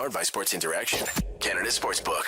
Powered by Sports Interaction, Canada Sportsbook.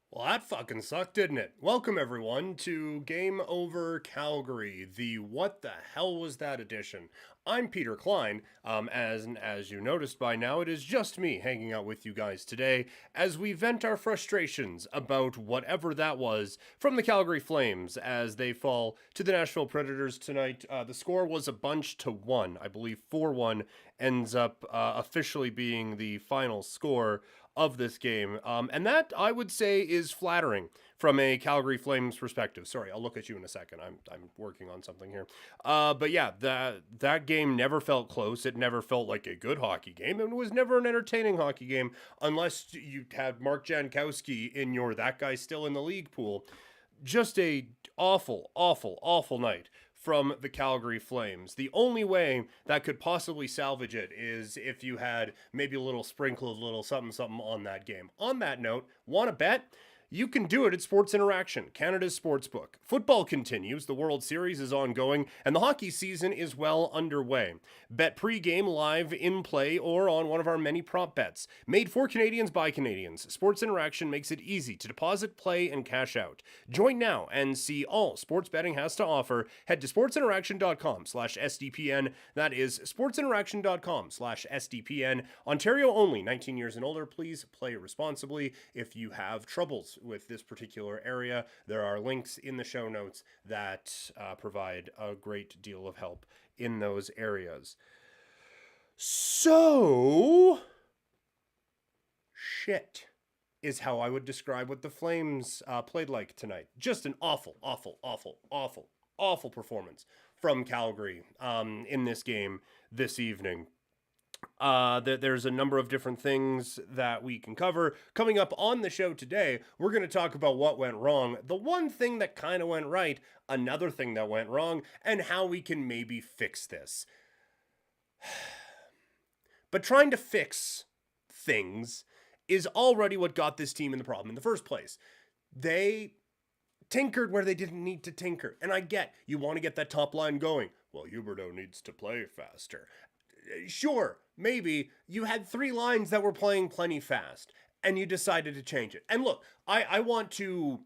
Well, that fucking sucked, didn't it? Welcome, everyone, to Game Over Calgary, the What the Hell Was That edition. I'm Peter Klein. As you noticed by now, it is just me hanging out with you guys today as we vent our frustrations about whatever that was from the Calgary Flames as they fall to the Nashville Predators tonight. The score was a bunch to 1. I believe 4-1 ends up officially being the final score of this game. And that, I would say, is flattering from a Calgary Flames perspective. Sorry, I'll look at you in a second. I'm working on something here. But yeah, that game never felt close. It never felt like a good hockey game. It was never an entertaining hockey game unless you had Mark Jankowski in your that guy still in the league pool. Just a awful night from the Calgary Flames. The only way that could possibly salvage it is if you had maybe a little sprinkle of little something on that game. On that note, want to bet? You can do it at Sports Interaction, Canada's sportsbook. Football continues, the World Series is ongoing, and the hockey season is well underway. Bet pre-game, live, in play, or on one of our many prop bets. Made for Canadians by Canadians, Sports Interaction makes it easy to deposit, play, and cash out. Join now and see all sports betting has to offer. Head to sportsinteraction.com/SDPN. That is sportsinteraction.com/SDPN. Ontario only, 19 years and older. Please play responsibly. If you have troubles with this particular area, there are links in the show notes that provide a great deal of help in those areas. So, shit is how I would describe what the Flames played like tonight. Just an awful performance from Calgary in this game this evening. There's a number of different things that we can cover. Coming up on the show today, we're going to talk about what went wrong, the one thing that kind of went right, another thing that went wrong, and how we can maybe fix this. But trying to fix things is already what got this team in the problem in the first place. They tinkered where they didn't need to tinker. And I get, you want to get that top line going. Well, Huberdeau needs to play faster. Sure, maybe you had 3 lines that were playing plenty fast and you decided to change it. And look, I want to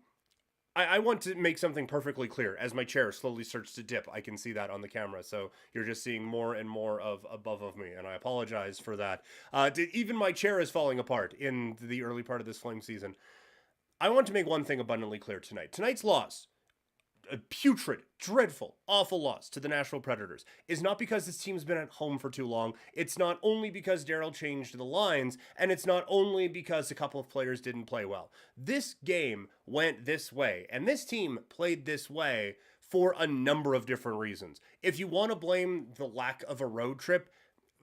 make something perfectly clear as my chair slowly starts to dip. I can see that on the camera, so you're just seeing more and more of above of me, and I apologize for that. Even my chair is falling apart in the early part of this Flame season. I want to make one thing abundantly clear tonight. Tonight's loss, a putrid, dreadful, awful loss to the Nashville Predators, is not because this team's been at home for too long. It's not only because Darryl changed the lines, and it's not only because a couple of players didn't play well. This game went this way, and this team played this way for a number of different reasons. If you want to blame the lack of a road trip,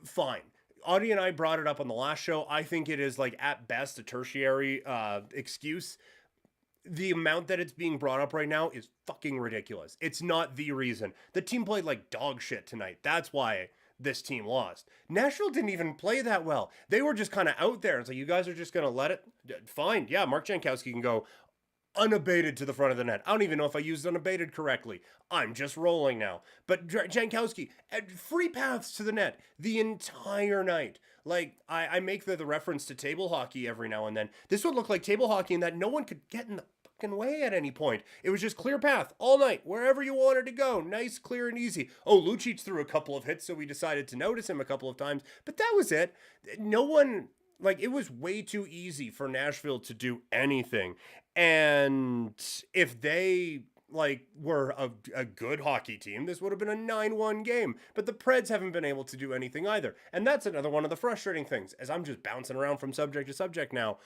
fine. Audie and I brought it up on the last show. I think it is, like, at best, a tertiary excuse. The amount that it's being brought up right now is fucking ridiculous. It's not the reason. The team played like dog shit tonight. That's why this team lost. Nashville didn't even play that well. They were just kind of out there. It's like, you guys are just going to let it? Fine. Yeah, Mark Jankowski can go unabated to the front of the net. I don't even know if I used unabated correctly. I'm just rolling now. But Jankowski had free paths to the net the entire night. Like, I make the reference to table hockey every now and then. This would look like table hockey in that no one could get in the fucking way at any point. It was just clear path all night, wherever you wanted to go. Nice, clear, and easy. Oh, Lucic threw a couple of hits, so we decided to notice him a couple of times. But that was it. No one... Like, it was way too easy for Nashville to do anything. And if they, like, were a good hockey team, this would have been a 9-1 game. But the Preds haven't been able to do anything either. And that's another one of the frustrating things, as I'm just bouncing around from subject to subject now.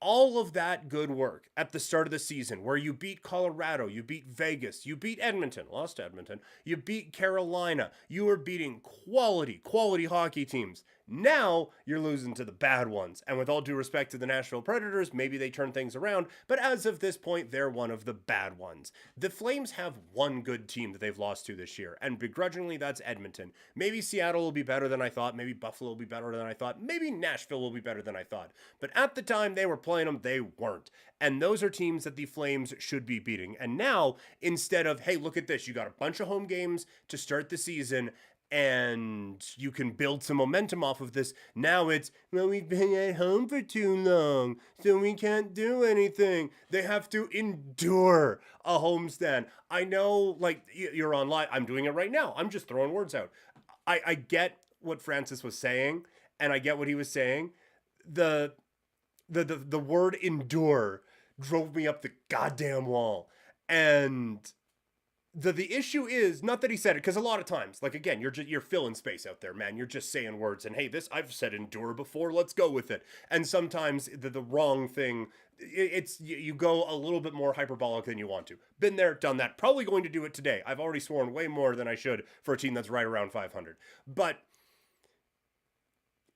All of that good work at the start of the season, where you beat Colorado, you beat Vegas, you beat Edmonton, lost to Edmonton, you beat Carolina, you were beating quality hockey teams. Now you're losing to the bad ones. And with all due respect to the Nashville Predators, maybe they turn things around, but as of this point, they're one of the bad ones. The Flames have one good team that they've lost to this year, and begrudgingly, that's Edmonton. Maybe Seattle will be better than I thought, maybe Buffalo will be better than I thought, maybe Nashville will be better than I thought. But at the time they were playing them, they weren't. And those are teams that the Flames should be beating. And now, instead of, hey, look at this, you got a bunch of home games to start the season, and you can build some momentum off of this. Now it's, well, we've been at home for too long, so we can't do anything. They have to endure a homestand. I know, like, you're on live. I'm doing it right now. I'm just throwing words out. I get what Francis was saying, and I get what he was saying. The word endure drove me up the goddamn wall. And the issue is not that he said it, because a lot of times, like, again, you're filling space out there, man. You're just saying words, and hey, this, I've said endure before, let's go with it. And sometimes the wrong thing, it's you go a little bit more hyperbolic than you want to. Been there, done that. Probably going to do it today. I've already sworn way more than I should for a team that's right around 500. But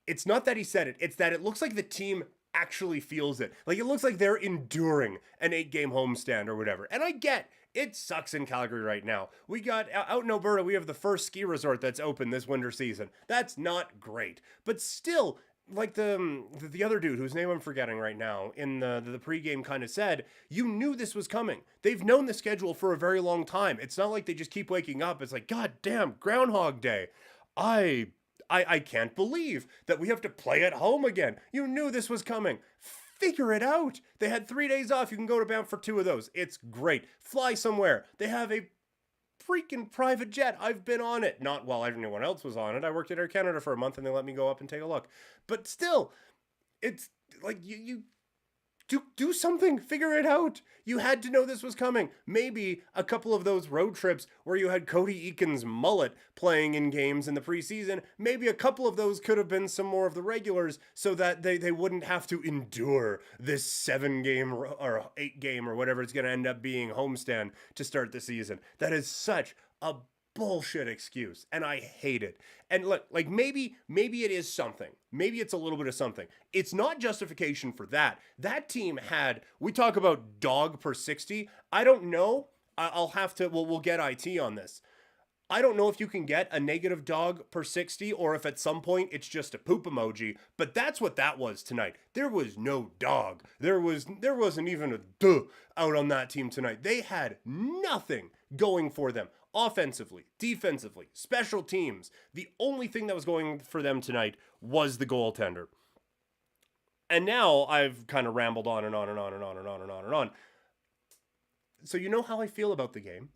it's not that he said it, it's that it looks like the team actually feels it. Like, it looks like they're enduring an 8-game homestand or whatever. And I get it sucks in Calgary right now. We got out in Alberta, we have the first ski resort that's open this winter season. That's not great. But still, like the other dude whose name I'm forgetting right now in the pregame kind of said, you knew this was coming. They've known the schedule for a very long time. It's not like they just keep waking up. It's like, God damn, Groundhog Day. I can't believe that we have to play at home again. You knew this was coming. Figure it out. They had 3 days off. You can go to Banff for 2 of those. It's great. Fly somewhere. They have a freaking private jet. I've been on it. Not while anyone else was on it. I worked at Air Canada for a month and they let me go up and take a look. But still, it's like you do something. Figure it out. You had to know this was coming. Maybe a couple of those road trips where you had Cody Eakin's mullet playing in games in the preseason, maybe a couple of those could have been some more of the regulars so that they wouldn't have to endure this 7-game or 8-game or whatever it's going to end up being homestand to start the season. That is such a bullshit excuse, and I hate it. And look, like, maybe it is something. Maybe it's a little bit of something. It's not justification for that. That team had, we talk about dog per 60. I don't know. I'll have to, we'll get IT on this. I don't know if you can get a negative dog per 60 or if at some point it's just a poop emoji, but that's what that was tonight. There was no dog. There wasn't even a duh out on that team tonight. They had nothing going for them. Offensively, defensively, special teams. The only thing that was going for them tonight was the goaltender. And now I've kind of rambled on and on and on and on and on and on and on. So you know how I feel about the game.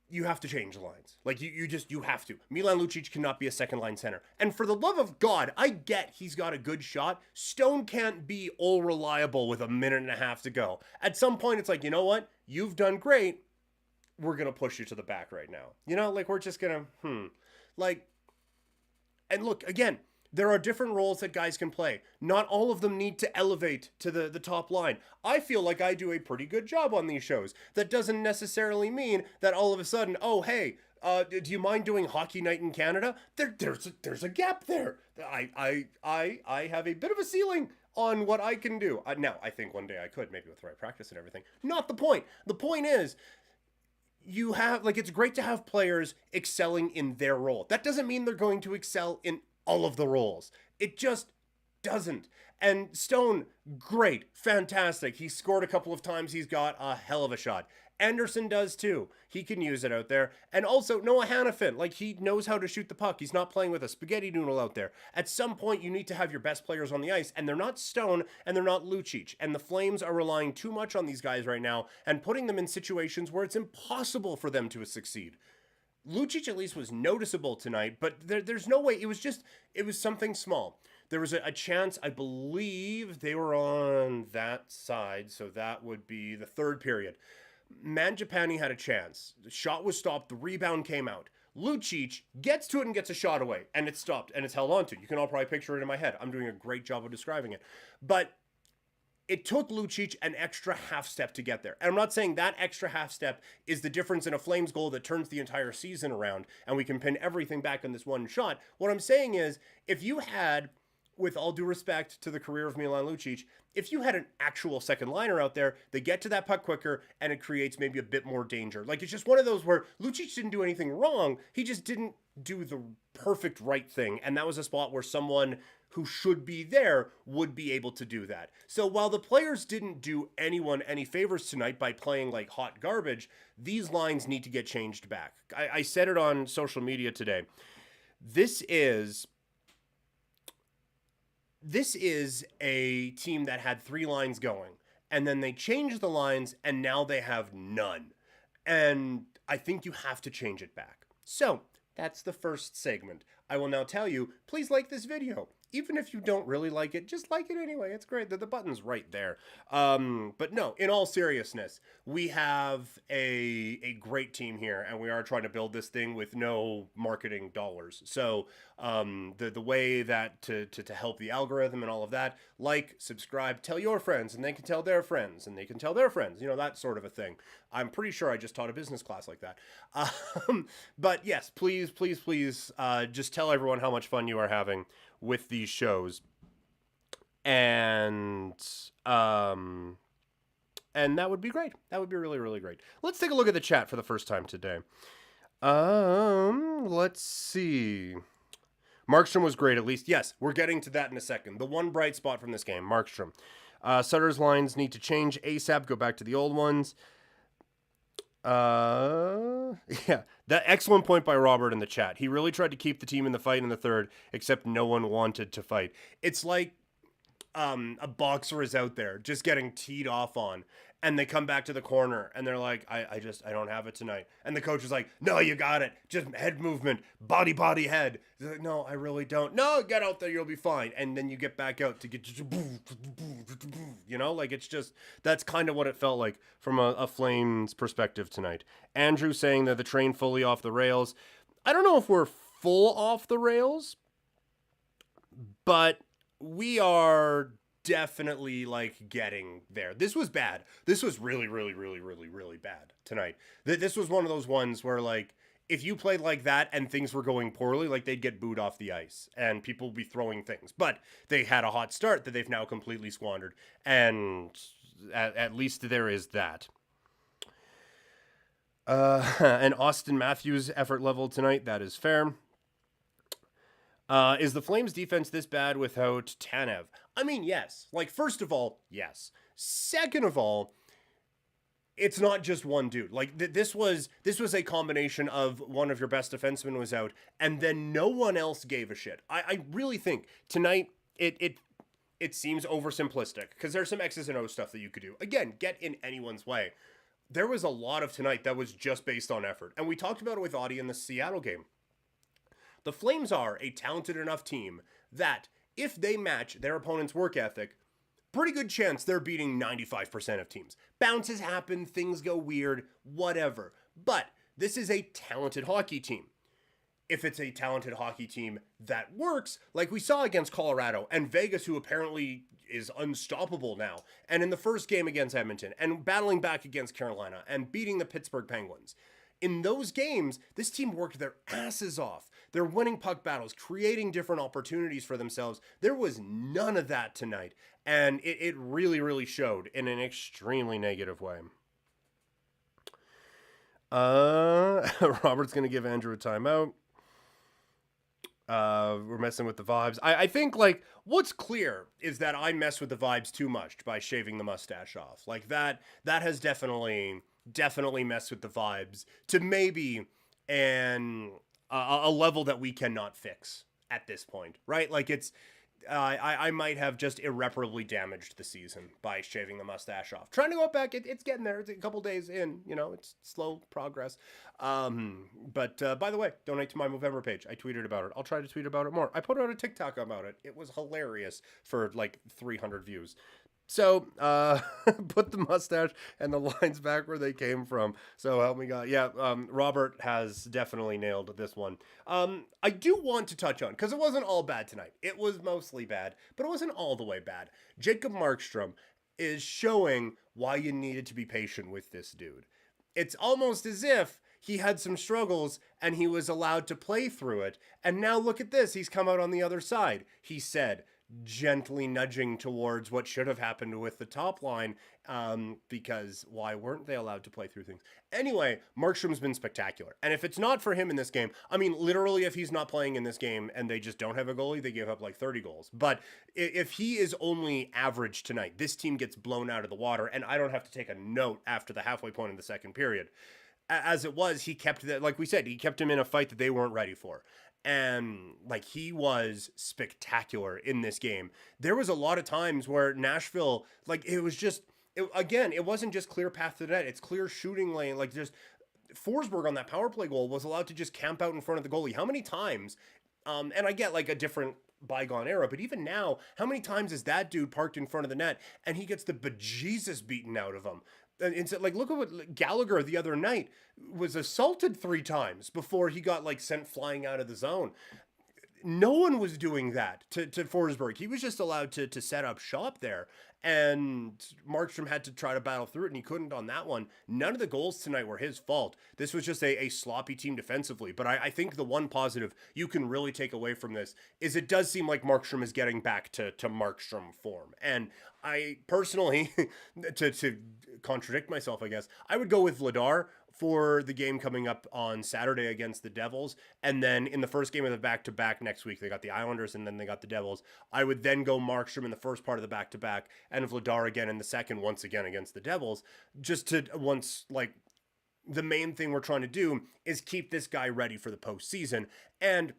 You have to change the lines. Like, you have to. Milan Lucic cannot be a second line center. And for the love of God, I get he's got a good shot. Stone can't be all reliable with a minute and a half to go. At some point, it's like, you know what? You've done great. We're going to push you to the back right now. You know, like, we're just going to, like, and look, again, there are different roles that guys can play. Not all of them need to elevate to the top line. I feel like I do a pretty good job on these shows. That doesn't necessarily mean that all of a sudden, oh, hey, do you mind doing Hockey Night in Canada? There's a gap there. I have a bit of a ceiling on what I can do. Now, I think one day I could, maybe with the right practice and everything. Not the point. The point is, you have, like, it's great to have players excelling in their role. That doesn't mean they're going to excel in all of the roles. It just doesn't. And Stone, great, fantastic. He scored a couple of times. He's got a hell of a shot. Anderson does too. He can use it out there. And also Noah Hannafin, like, he knows how to shoot the puck. He's not playing with a spaghetti noodle out there. At some point, you need to have your best players on the ice, and they're not Stone and they're not Lucic. And the Flames are relying too much on these guys right now and putting them in situations where it's impossible for them to succeed. Lucic at least was noticeable tonight, but there's no way. It was something small. There was a chance, I believe they were on that side, so that would be the third period. Mangiapane had a chance. The shot was stopped. The rebound came out. Lucic gets to it and gets a shot away, and it's stopped, and it's held on to. You can all probably picture it in my head. I'm doing a great job of describing it. But it took Lucic an extra half step to get there. And I'm not saying that extra half step is the difference in a Flames goal that turns the entire season around, and we can pin everything back on this one shot. What I'm saying is, if you had with all due respect to the career of Milan Lucic, if you had an actual second liner out there, they get to that puck quicker and it creates maybe a bit more danger. Like, it's just one of those where Lucic didn't do anything wrong. He just didn't do the perfect right thing. And that was a spot where someone who should be there would be able to do that. So while the players didn't do anyone any favors tonight by playing like hot garbage, these lines need to get changed back. I said it on social media today. This is a team that had 3 lines going, and then they changed the lines, and now they have none. And I think you have to change it back. So that's the first segment. I will now tell you, please like this video. Even if you don't really like it, just like it anyway. It's great. The button's right there. But no, in all seriousness, we have a great team here, and we are trying to build this thing with no marketing dollars. So the way that to help the algorithm and all of that, like, subscribe, tell your friends, and they can tell their friends, and they can tell their friends. You know, that sort of a thing. I'm pretty sure I just taught a business class like that. But yes, please, just tell everyone how much fun you are having with these shows, and that would be great. That would be really, really great. Let's take a look at the chat for the first time today. Let's see. Markstrom was great, at least. Yes, we're getting to that in a second. The one bright spot from this game, Markstrom. Sutter's lines need to change ASAP. Go back to the old ones. Yeah, that excellent point by Robert in the chat. He really tried to keep the team in the fight in the third, except no one wanted to fight. It's like a boxer is out there just getting teed off on, and they come back to the corner and they're like, I don't have it tonight. And the coach is like, no, you got it. Just head movement, body, head. They're like, no, I really don't. No, get out there, you'll be fine. And then you get back out to get, you know, like, it's just, that's kind of what it felt like from a Flames perspective tonight. Andrew saying that the train fully off the rails. I don't know if we're full off the rails, but we are definitely like getting there. This was bad. This was really, really, really, really, really bad tonight. This was one of those ones where, like, if you played like that and things were going poorly, like, they'd get booed off the ice and people would be throwing things. But they had a hot start that they've now completely squandered. And at least there is that. And Austin Matthews' effort level tonight, that is fair. Is the Flames defense this bad without Tanev? I mean, yes. Like, first of all, yes. Second of all, it's not just one dude. Like, this was a combination of one of your best defensemen was out, and then no one else gave a shit. I really think tonight it seems oversimplistic, because there's some X's and O's stuff that you could do. Again, get in anyone's way. There was a lot of tonight that was just based on effort. And we talked about it with Audie in the Seattle game. The Flames are a talented enough team that if they match their opponent's work ethic, pretty good chance they're beating 95% of teams. Bounces happen, things go weird, whatever. But this is a talented hockey team. If it's a talented hockey team that works, like we saw against Colorado and Vegas, who apparently is unstoppable now, and in the first game against Edmonton, and battling back against Carolina, and beating the Pittsburgh Penguins. In those games, this team worked their asses off. They're winning puck battles, creating different opportunities for themselves. There was none of that tonight, and it really, really showed in an extremely negative way. Robert's going to give Andrew a timeout. We're messing with the vibes. I think, like, what's clear is that I mess with the vibes too much by shaving the mustache off. Like, that has definitely messed with the vibes to maybe a level that we cannot fix at this point, right? Like, it's I might have just irreparably damaged the season by shaving the mustache off. Trying to go back, it's getting there. It's a couple days in, you know, it's slow progress. But by the way, donate to my Movember page. I tweeted about it. I'll try to tweet about it more. I put out a TikTok about it. It was hilarious for like 300 views. So, put the mustache and the lines back where they came from. So help me God. Yeah, Robert has definitely nailed this one. I do want to touch on, because it wasn't all bad tonight. It was mostly bad, but it wasn't all the way bad. Jacob Markstrom is showing why you needed to be patient with this dude. It's almost as if he had some struggles and he was allowed to play through it. And now look at this. He's come out on the other side. He said, gently nudging towards what should have happened with the top line, because why weren't they allowed to play through things? Anyway, Markstrom's been spectacular. And if it's not for him in this game, I mean, literally, if he's not playing in this game and they just don't have a goalie, they give up like 30 goals. But if he is only average tonight, this team gets blown out of the water, and I don't have to take a note after the halfway point of the second period. As it was, he kept that, like we said, he kept him in a fight that they weren't ready for. And like, he was spectacular in this game. There was a lot of times where Nashville, like, it was just, again, it wasn't just clear path to the net. It's clear shooting lane. Like, just Forsberg on that power play goal was allowed to just camp out in front of the goalie. How many times? And I get like a different bygone era, but even now, how many times is that dude parked in front of the net and he gets the bejesus beaten out of him? And it's like, look at what Gallagher the other night was assaulted 3 times before he got like sent flying out of the zone. No one was doing that to Forsberg. He was just allowed to set up shop there. And Markstrom had to try to battle through it, and he couldn't on that one. None of the goals tonight were his fault. This was just a sloppy team defensively. But I think the one positive you can really take away from this is it does seem like Markstrom is getting back to Markstrom form. And I personally, to contradict myself, I guess, I would go with Vladar for the game coming up on Saturday against the Devils. And then in the first game of the back-to-back next week, they got the Islanders and then they got the Devils. I would then go Markstrom in the first part of the back-to-back and Vladar again in the second, once again against the Devils. Just to the main thing we're trying to do is keep this guy ready for the postseason. And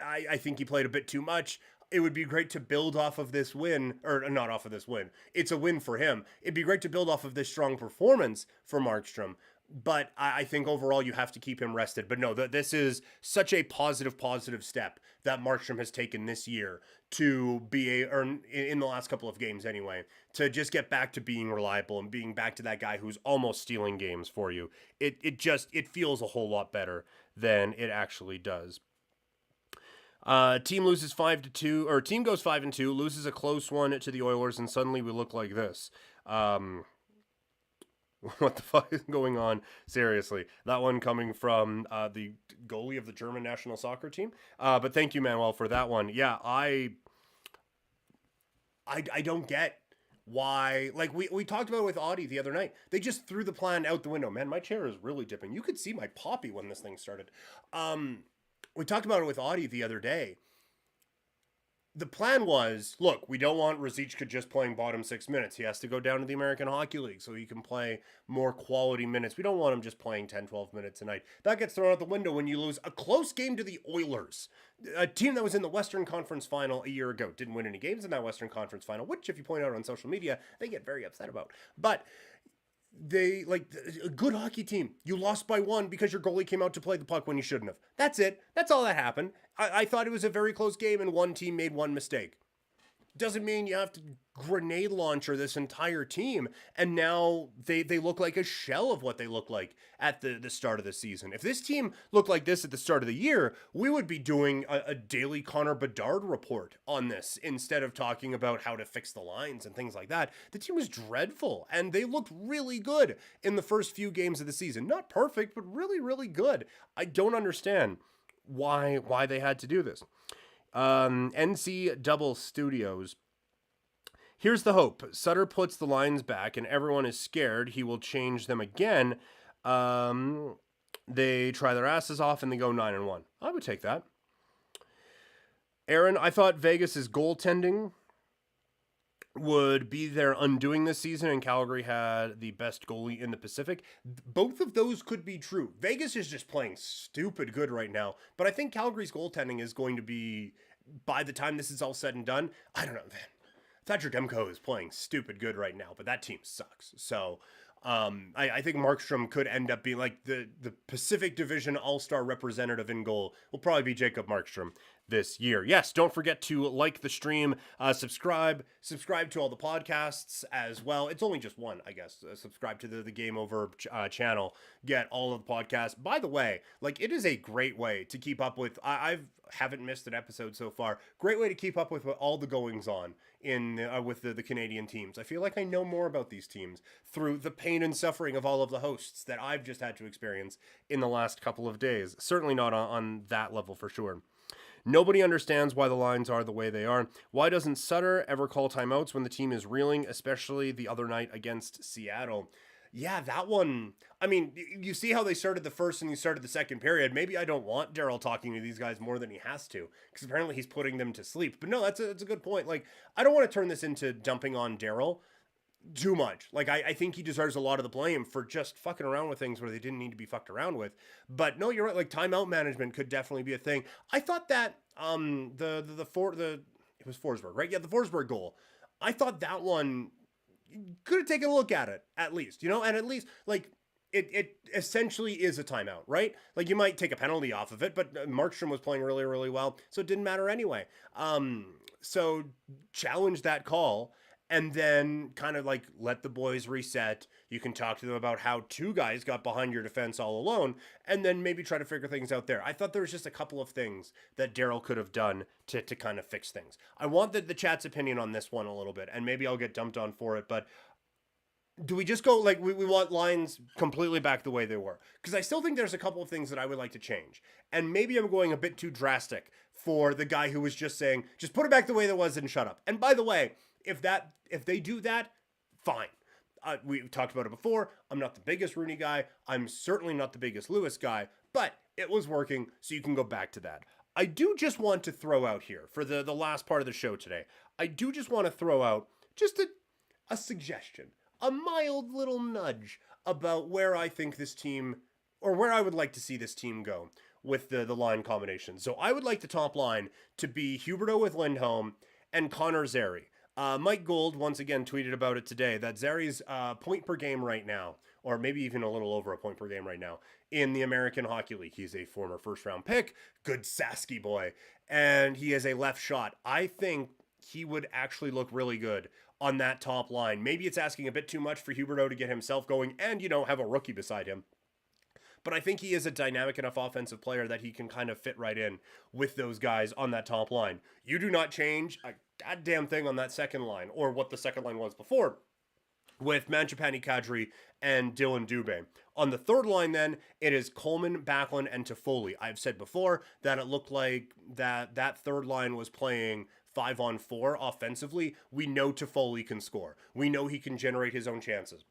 I think he played a bit too much. It would be great to build off of this win, or not off of this win. It's a win for him. It'd be great to build off of this strong performance for Markstrom. But I think overall you have to keep him rested. But no, this is such a positive step that Markstrom has taken this year to be in the last couple of games anyway, to just get back to being reliable and being back to that guy who's almost stealing games for you. It feels a whole lot better than it actually does. Team loses 5-2, or team goes 5-2, loses a close one to the Oilers, and suddenly we look like this. What the fuck is going on? Seriously, that one coming from the goalie of the German national soccer team. But thank you, Manuel, for that one. Yeah, I don't get why. Like we talked about it with Audie the other night. They just threw the plan out the window. Man, my chair is really dipping. You could see my poppy when this thing started. We talked about it with Audie the other day. The plan was, look, we don't want Ruzicka just playing bottom 6 minutes. He has to go down to the American Hockey League so he can play more quality minutes. We don't want him just playing 10, 12 minutes a night. That gets thrown out the window when you lose a close game to the Oilers, a team that was in the Western Conference Final a year ago. Didn't win any games in that Western Conference Final, which, if you point out on social media, they get very upset about. But they, like, a good hockey team. You lost by 1 because your goalie came out to play the puck when you shouldn't have. That's it. That's all that happened. I thought it was a very close game and one team made one mistake. Doesn't mean you have to grenade launcher this entire team, and now they look like a shell of what they looked like at the start of the season. If this team looked like this at the start of the year, we would be doing a daily Connor Bedard report on this instead of talking about how to fix the lines and things like that. The team was dreadful, and they looked really good in the first few games of the season. Not perfect, but really, really good. I don't understand why they had to do this. NC Double Studios. Here's the hope. Sutter puts the lines back and everyone is scared he will change them again. They try their asses off and they go 9-1. I would take that. Aaron, I thought Vegas's goaltending would be their undoing this season, and Calgary had the best goalie in the Pacific. Both of those could be true. Vegas is just playing stupid good right now, but I think Calgary's goaltending is going to be, by the time this is all said and done, I don't know, man. Thatcher Demko is playing stupid good right now, but that team sucks. So I think Markstrom could end up being like the Pacific Division All-Star representative in goal will probably be Jacob Markstrom this year. Yes, don't forget to like the stream, subscribe to all the podcasts as well. It's only just one, I guess. Subscribe to the Game Over channel. Get all of the podcasts. By the way, like, it is a great way to keep up with. I haven't missed an episode so far. Great way to keep up with all the goings on in with the Canadian teams. I feel like I know more about these teams through the pain and suffering of all of the hosts that I've just had to experience in the last couple of days. Certainly not on that level for sure. Nobody understands why the lines are the way they are. Why doesn't Sutter ever call timeouts when the team is reeling, especially the other night against Seattle? Yeah, that one. I mean, you see how they started the first and you started the second period. Maybe I don't want Daryl talking to these guys more than he has to, because apparently he's putting them to sleep. But no, that's a good point. Like, I don't want to turn this into dumping on Daryl too much. Like, I think he deserves a lot of the blame for just fucking around with things where they didn't need to be fucked around with. But no, you're right. Like, timeout management could definitely be a thing. I thought that it was Forsberg, right? Yeah, the Forsberg goal. I thought that one could have taken a look at it at least, and at least like it essentially is a timeout, right? Like, you might take a penalty off of it, but Markstrom was playing really, really well, so it didn't matter anyway. So challenge that call and then kind of like let the boys reset. You can talk to them about how two guys got behind your defense all alone, and then maybe try to figure things out there. I thought there was just a couple of things that Daryl could have done to kind of fix things. I want the chat's opinion on this one a little bit, and maybe I'll get dumped on for it, but do we just go like we want lines completely back the way they were? Because I still think there's a couple of things that I would like to change. And maybe I'm going a bit too drastic for the guy who was just saying, just put it back the way it was and shut up. And by the way, if they do that, fine. We've talked about it before. I'm not the biggest Rooney guy. I'm certainly not the biggest Lewis guy, but it was working, so you can go back to that. I do just want to throw out here for the last part of the show today. I do just want to throw out just a suggestion, a mild little nudge about where I think this team, or where I would like to see this team go with the line combination. So I would like the top line to be Huberdeau with Lindholm and Connor Zary. Mike Gould once again tweeted about it today that Zary's point per game right now, or maybe even a little over a point per game right now, in the American Hockey League. He's a former first-round pick, good Sasky boy, and he is a left shot. I think he would actually look really good on that top line. Maybe it's asking a bit too much for Huberdeau to get himself going and, have a rookie beside him. But I think he is a dynamic enough offensive player that he can kind of fit right in with those guys on that top line. You do not change a goddamn thing on that second line, or what the second line was before, with Mangiapane, Kadri, and Dylan Dubé. On the third line, then, it is Coleman, Backlund, and Toffoli. I've said before that it looked like that third line was playing 5-on-4 offensively. We know Toffoli can score. We know he can generate his own chances.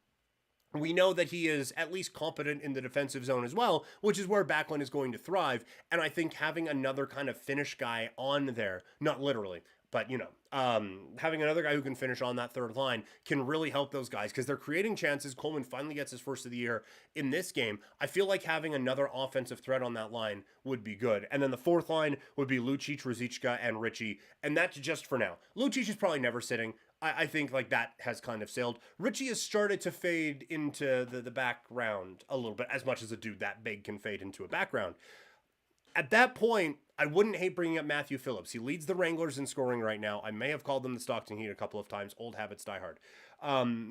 We know that he is at least competent in the defensive zone as well, which is where Backlund is going to thrive. And I think having another kind of finish guy on there, not literally, but, having another guy who can finish on that third line can really help those guys because they're creating chances. Coleman finally gets his first of the year in this game. I feel like having another offensive threat on that line would be good. And then the fourth line would be Lucic, Ruzicka, and Ritchie. And that's just for now. Lucic is probably never sitting. I think like that has kind of sailed. Ritchie has started to fade into the background a little bit, as much as a dude that big can fade into a background. At that point, I wouldn't hate bringing up Matthew Phillips. He leads the Wranglers in scoring right now. I may have called them the Stockton Heat a couple of times. Old habits die hard.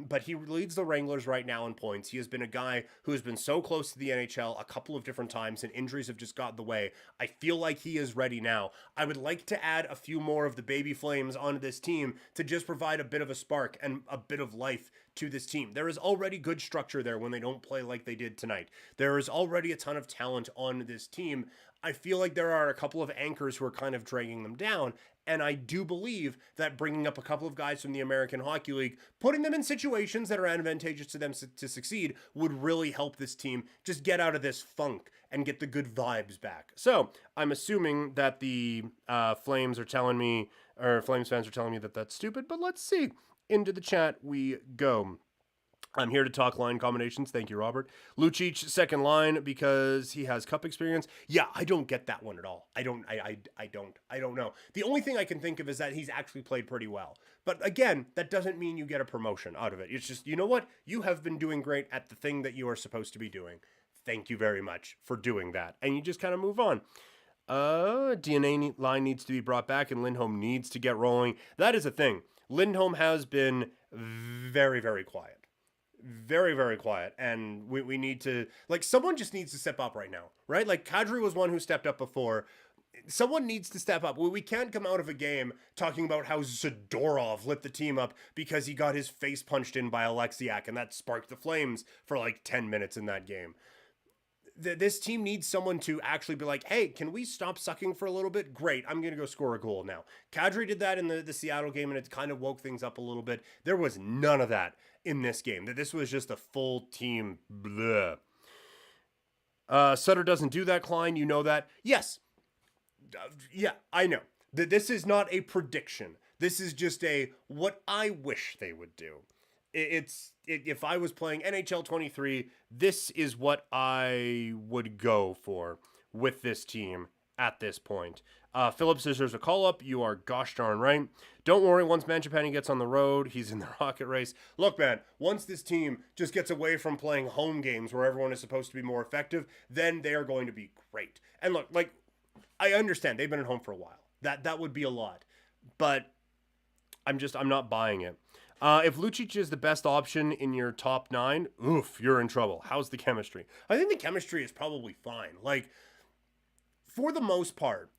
But he leads the Wranglers right now in points. He has been a guy who has been so close to the NHL a couple of different times, and injuries have just gotten in the way. I feel like he is ready now. I would like to add a few more of the baby flames onto this team to just provide a bit of a spark and a bit of life to this team. There is already good structure there when they don't play like they did tonight. There is already a ton of talent on this team. I feel like there are a couple of anchors who are kind of dragging them down, and I do believe that bringing up a couple of guys from the American Hockey League, putting them in situations that are advantageous to them to succeed, would really help this team just get out of this funk and get the good vibes back. So I'm assuming that the Flames are telling me, or Flames fans are telling me that that's stupid, but let's see. Into the chat we go. I'm here to talk line combinations. Thank you, Robert. Lucic, second line, because he has cup experience. Yeah, I don't get that one at all. I don't know. The only thing I can think of is that he's actually played pretty well. But again, that doesn't mean you get a promotion out of it. It's just, you know what? You have been doing great at the thing that you are supposed to be doing. Thank you very much for doing that. And you just kind of move on. DNA line needs to be brought back, and Lindholm needs to get rolling. That is a thing. Lindholm has been very, very quiet. Very, very quiet, and we need to, like, someone just needs to step up right now, right? Like, Kadri was one who stepped up before. Someone needs to step up. We can't come out of a game talking about how Zadorov lit the team up because he got his face punched in by Alexiak, and that sparked the Flames for like 10 minutes in that game. this team needs someone to actually be like, hey, can we stop sucking for a little bit? Great, I'm going to go score a goal now. Kadri did that in the Seattle game, and it kind of woke things up a little bit. There was none of that in this game. This was just a full team bleh. Sutter doesn't do that, Klein. You know that. Yes. Yeah, I know. This is not a prediction. This is just a what I wish they would do. If I was playing NHL 23, this is what I would go for with this team at this point. Philip says there's a call-up. You are gosh darn right. Don't worry, once Mangiapane gets on the road, he's in the rocket race. Look, man, once this team just gets away from playing home games where everyone is supposed to be more effective, then they are going to be great. And look, like, I understand they've been at home for a while. That would be a lot. But I'm not buying it. If Lucic is the best option in your top 9, oof, you're in trouble. How's the chemistry? I think the chemistry is probably fine. Like, for the most part,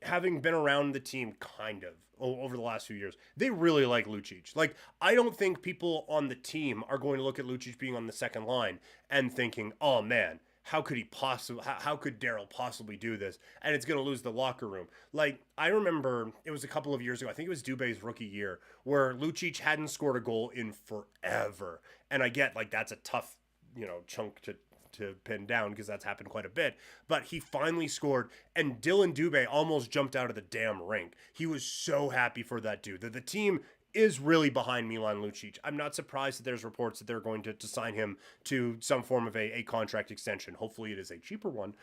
having been around the team kind of over the last few years, they really like Lucic. Like, I don't think people on the team are going to look at Lucic being on the second line and thinking, oh man, how could Daryl possibly do this? And it's going to lose the locker room. Like, I remember it was a couple of years ago, I think it was Dubé's rookie year, where Lucic hadn't scored a goal in forever. And I get, like, that's a tough, chunk to pin down because that's happened quite a bit. But he finally scored, and Dylan Dubé almost jumped out of the damn rink. He was so happy for that dude. The team is really behind Milan Lucic. I'm not surprised that there's reports that they're going to sign him to some form of a contract extension. Hopefully it is a cheaper one,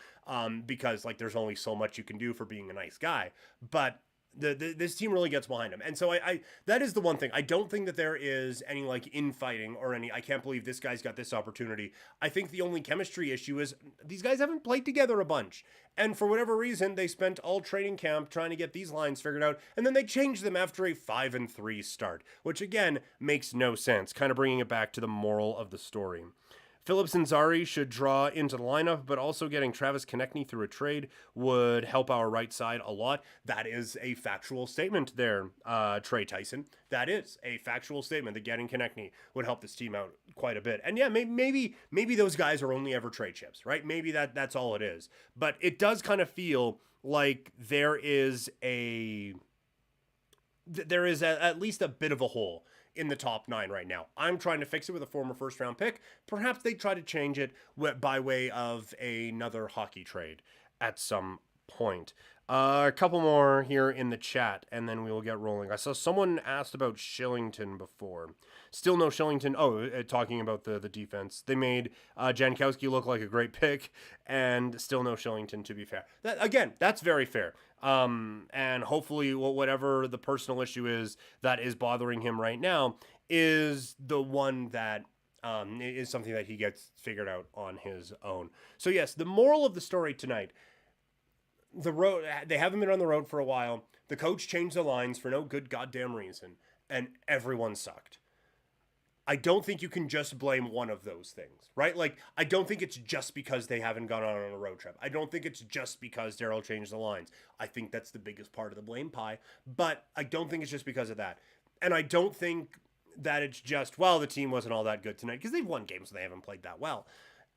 because like there's only so much you can do for being a nice guy. But this team really gets behind him. And so I that is the one thing. I don't think that there is any like infighting or any, I can't believe this guy's got this opportunity. I think the only chemistry issue is these guys haven't played together a bunch. And for whatever reason, they spent all training camp trying to get these lines figured out. And then they changed them after a 5-3 start, which again makes no sense. Kind of bringing it back to the moral of the story. Phillips and Zari should draw into the lineup, but also getting Travis Konechny through a trade would help our right side a lot. That is a factual statement there, Trey Tyson. That is a factual statement that getting Konechny would help this team out quite a bit. And yeah, maybe those guys are only ever trade chips, right? Maybe that's all it is. But it does kind of feel like there is at least a bit of a hole in the top 9 right now. I'm trying to fix it with a former first round pick. Perhaps they try to change it by way of another hockey trade at some point. A couple more here in the chat, and then we will get rolling. I saw someone asked about Shillington before. Still no Shillington. Oh, talking about the defense. They made Jankowski look like a great pick, and still no Shillington, to be fair. That's very fair. And hopefully whatever the personal issue is that is bothering him right now is the one that is something that he gets figured out on his own. So yes, the moral of the story tonight, they haven't been on the road for a while. The coach changed the lines for no good goddamn reason, and everyone sucked. I don't think you can just blame one of those things, right? Like, I don't think it's just because they haven't gone on a road trip. I don't think it's just because Daryl changed the lines. I think that's the biggest part of the blame pie, but I don't think it's just because of that. And I don't think that it's just, well, the team wasn't all that good tonight, because they've won games and they haven't played that well.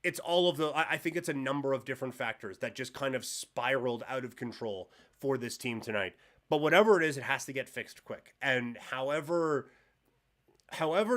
It's all of I think it's a number of different factors that just kind of spiraled out of control for this team tonight. But whatever it is, it has to get fixed quick. And however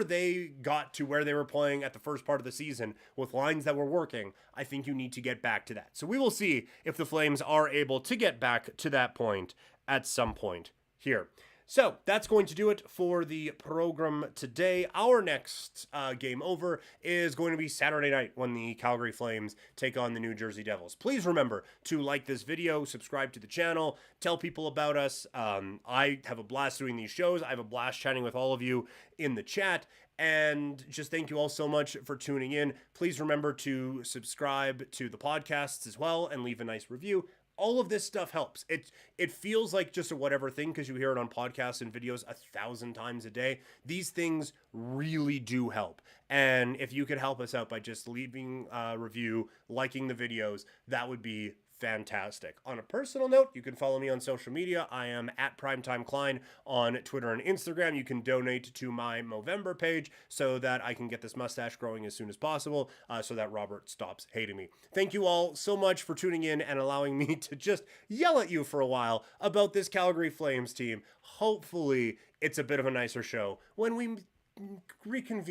they got to where they were playing at the first part of the season with lines that were working, I think you need to get back to that. So we will see if the Flames are able to get back to that point at some point here. So that's going to do it for the program today. Our next game over is going to be Saturday night when the Calgary Flames take on the New Jersey Devils. Please remember to like this video, subscribe to the channel, tell people about us. I have a blast doing these shows. I have a blast chatting with all of you in the chat. And just thank you all so much for tuning in. Please remember to subscribe to the podcasts as well and leave a nice review. All of this stuff helps. It feels like just a whatever thing because you hear it on podcasts and videos 1,000 times a day. These things really do help. And if you could help us out by just leaving a review, liking the videos, that would be fantastic. On a personal note, you can follow me on social media. I am at PrimetimeKlein on Twitter and Instagram. You can donate to my Movember page so that I can get this mustache growing as soon as possible, so that Robert stops hating me. Thank you all so much for tuning in and allowing me to just yell at you for a while about this Calgary Flames team. Hopefully, it's a bit of a nicer show when we reconvene